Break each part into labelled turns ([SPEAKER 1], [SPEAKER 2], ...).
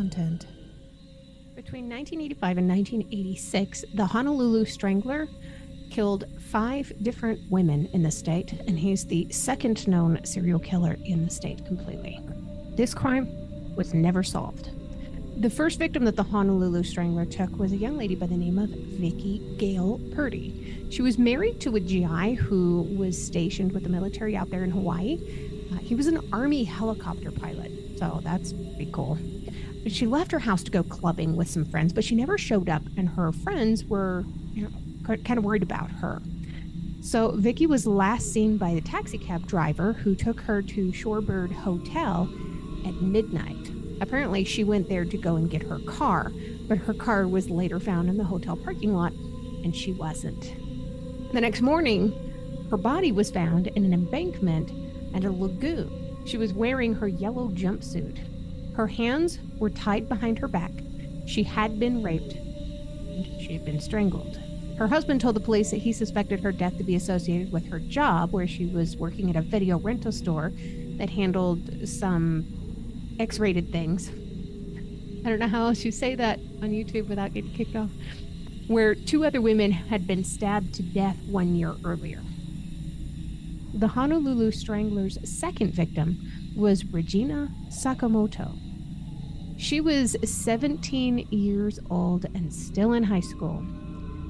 [SPEAKER 1] content.
[SPEAKER 2] Between 1985 and 1986, the Honolulu Strangler killed 5 different women in the state, and he's the second known serial killer in the state completely. This crime was never solved. The first victim that the Honolulu Strangler took was a young lady by the name of Vicki Gale Purdy. She was married to a GI who was stationed with the military out there in Hawaii. He was an Army helicopter pilot, so that's pretty cool. She left her house to go clubbing with some friends, but she never showed up, and her friends were, kind of worried about her. So Vicki was last seen by the taxi cab driver who took her to Shorebird Hotel at midnight. Apparently, she went there to go and get her car, but her car was later found in the hotel parking lot, and she wasn't. The next morning, her body was found in an embankment at a lagoon. She was wearing her yellow jumpsuit. Her hands were tied behind her back. She had been raped, and she had been strangled. Her husband told the police that he suspected her death to be associated with her job, where she was working at a video rental store that handled some X-rated things. I don't know how else you say that on YouTube without getting kicked off. Where 2 other women had been stabbed to death 1 year earlier. The Honolulu Strangler's second victim was Regina Sakamoto. She was 17 years old and still in high school.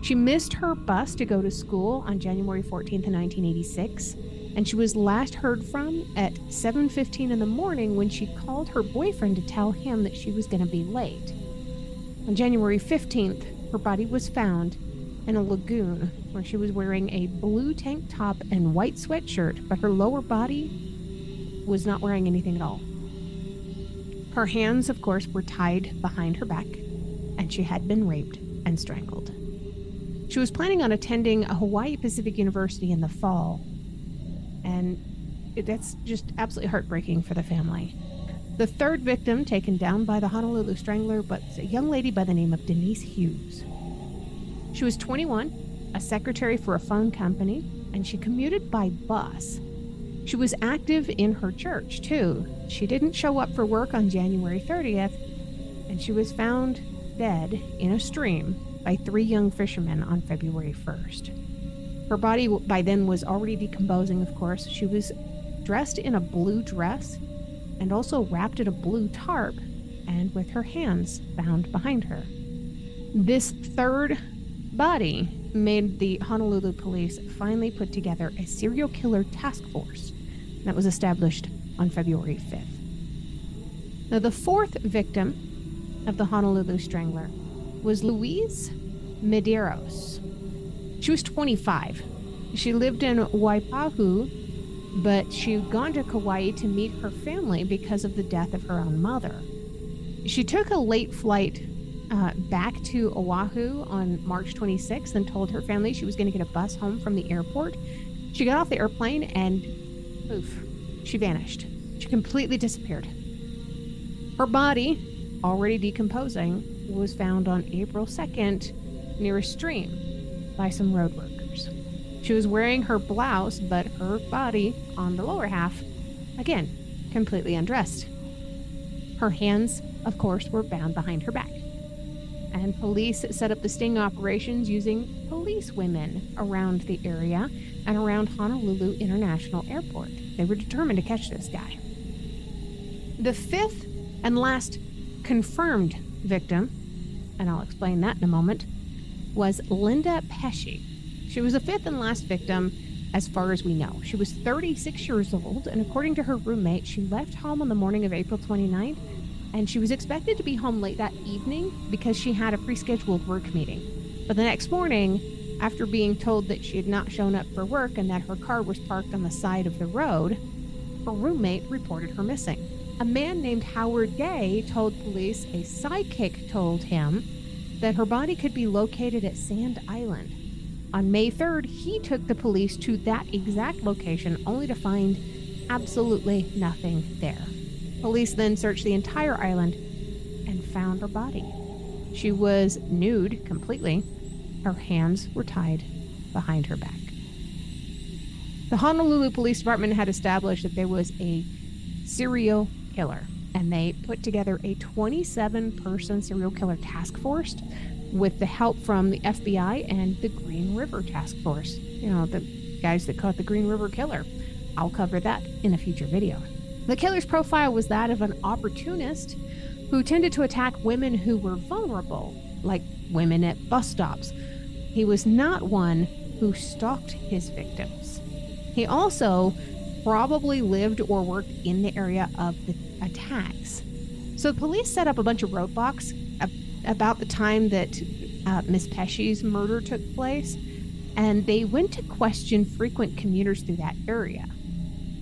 [SPEAKER 2] She missed her bus to go to school on January 14th, 1986, and she was last heard from at 7:15 in the morning when she called her boyfriend to tell him that she was going to be late. On January 15th, her body was found in a lagoon where she was wearing a blue tank top and white sweatshirt, but her lower body was not wearing anything at all. Her hands, of course, were tied behind her back, and she had been raped and strangled. She was planning on attending a Hawaii Pacific University in the fall, and that's just absolutely heartbreaking for the family. The third victim taken down by the Honolulu Strangler was a young lady by the name of Denise Hughes. She was 21, a secretary for a phone company, and she commuted by bus. She was active in her church, too. She didn't show up for work on January 30th, and she was found dead in a stream by 3 young fishermen on February 1st. Her body by then was already decomposing, of course. She was dressed in a blue dress and also wrapped in a blue tarp and with her hands bound behind her. This third body made the Honolulu police finally put together a serial killer task force that was established on February 5th. Now, the fourth victim of the Honolulu Strangler was Louise Medeiros. She was 25. She lived in Waipahu, but she had gone to Kauai to meet her family because of the death of her own mother. She took a late flight back to Oahu on March 26th and told her family she was going to get a bus home from the airport. She got off the airplane and poof, she vanished. She completely disappeared. Her body, already decomposing, was found on April 2nd near a stream by some road workers. She was wearing her blouse, but her body on the lower half, again, completely undressed. Her hands, of course, were bound behind her back. And police set up the sting operations using police women around the area and around Honolulu International Airport. They were determined to catch this guy. The fifth and last confirmed victim, and I'll explain that in a moment, was Linda Pesci. She was the fifth and last victim as far as we know. She was 36 years old, and according to her roommate, she left home on the morning of April 29th, and she was expected to be home late that evening because she had a pre-scheduled work meeting. But the next morning, after being told that she had not shown up for work and that her car was parked on the side of the road, her roommate reported her missing. A man named Howard Gay told police a psychic told him that her body could be located at Sand Island. On May 3rd, he took the police to that exact location only to find absolutely nothing there. Police then searched the entire island and found her body. She was nude completely. Her hands were tied behind her back. The Honolulu Police Department had established that there was a serial killer, and they put together a 27-person serial killer task force with the help from the FBI and the Green River Task Force. You know, the guys that caught the Green River Killer. I'll cover that in a future video. The killer's profile was that of an opportunist who tended to attack women who were vulnerable, like women at bus stops. He was not one who stalked his victims. He also probably lived or worked in the area of the attacks. So the police set up a bunch of roadblocks about the time that Miss Pesci's murder took place, and they went to question frequent commuters through that area.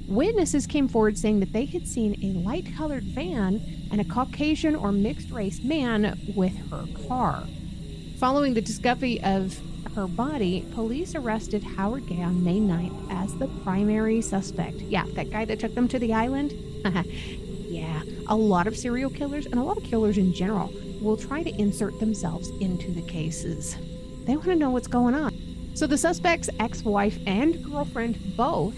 [SPEAKER 2] Witnesses came forward saying that they had seen a light-colored van and a Caucasian or mixed-race man with her car. Following the discovery of her body, police arrested Howard Gay on May 9th as the primary suspect. Yeah, that guy that took them to the island? Yeah, a lot of serial killers and a lot of killers in general will try to insert themselves into the cases. They want to know what's going on. So the suspect's ex-wife and girlfriend both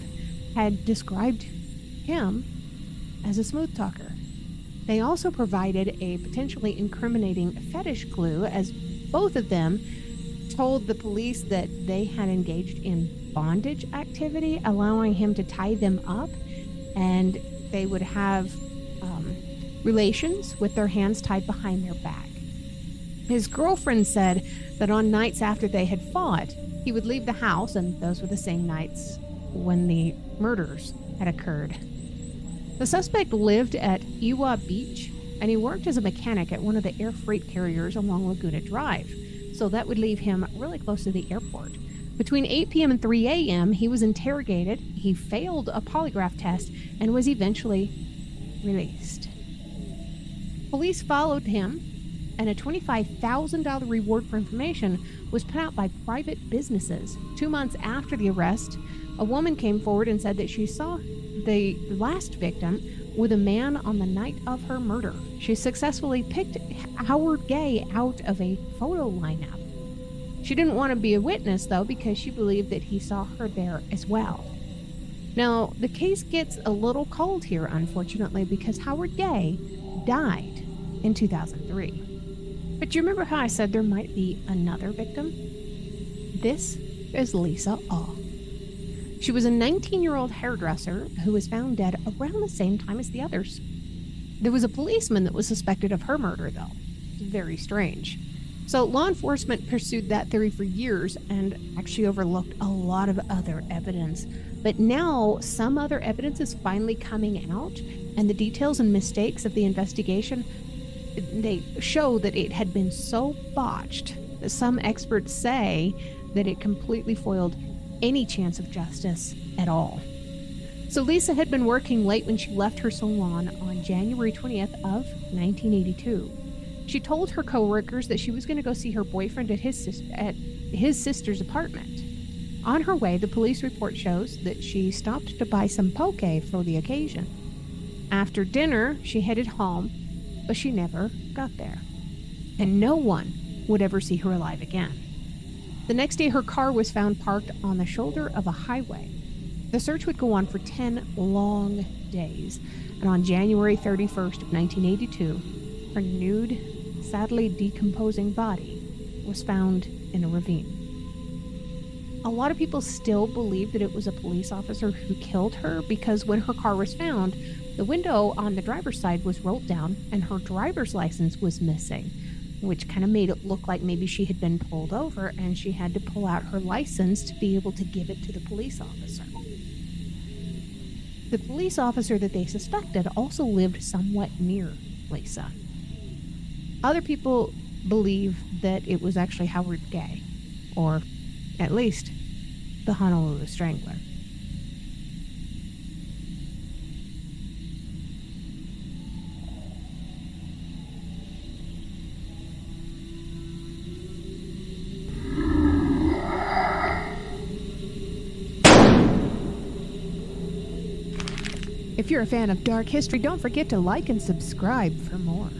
[SPEAKER 2] had described him as a smooth talker. They also provided a potentially incriminating fetish clue, as both of them told the police that they had engaged in bondage activity, allowing him to tie them up, and they would have relations with their hands tied behind their back. His girlfriend said that on nights after they had fought, he would leave the house, and those were the same nights when the murders had occurred. The suspect lived at Ewa Beach, and he worked as a mechanic at one of the air freight carriers along Laguna Drive, so that would leave him really close to the airport. Between 8 p.m. and 3 a.m., he was interrogated, he failed a polygraph test, and was eventually released. Police followed him, and a $25,000 reward for information was put out by private businesses. 2 months after the arrest, a woman came forward and said that she saw the last victim with a man on the night of her murder. She successfully picked Howard Gay out of a photo lineup. She didn't want to be a witness, though, because she believed that he saw her there as well. Now, the case gets a little cold here, unfortunately, because Howard Gay died in 2003. But you remember how I said there might be another victim? This is Lisa Ah. She was a 19-year-old hairdresser who was found dead around the same time as the others. There was a policeman that was suspected of her murder, though. Very strange. So law enforcement pursued that theory for years and actually overlooked a lot of other evidence. But now some other evidence is finally coming out, and the details and mistakes of the investigation, they show that it had been so botched that some experts say that it completely foiled any chance of justice at all. So Lisa had been working late when she left her salon on January 20th of 1982. She told her coworkers that she was going to go see her boyfriend at his sister's apartment. On her way, the police report shows that she stopped to buy some poke for the occasion. After dinner, she headed home, but she never got there. And no one would ever see her alive again. The next day, her car was found parked on the shoulder of a highway. The search would go on for 10 long days, and on January 31st of 1982, her nude, sadly decomposing body was found in a ravine. A lot of people still believe that it was a police officer who killed her, because when her car was found, the window on the driver's side was rolled down and her driver's license was missing, which kind of made it look like maybe she had been pulled over and she had to pull out her license to be able to give it to the police officer. The police officer that they suspected also lived somewhat near Lisa. Other people believe that it was actually Howard Gay, or at least the Honolulu Strangler. If you're a fan of dark history, don't forget to like and subscribe for more.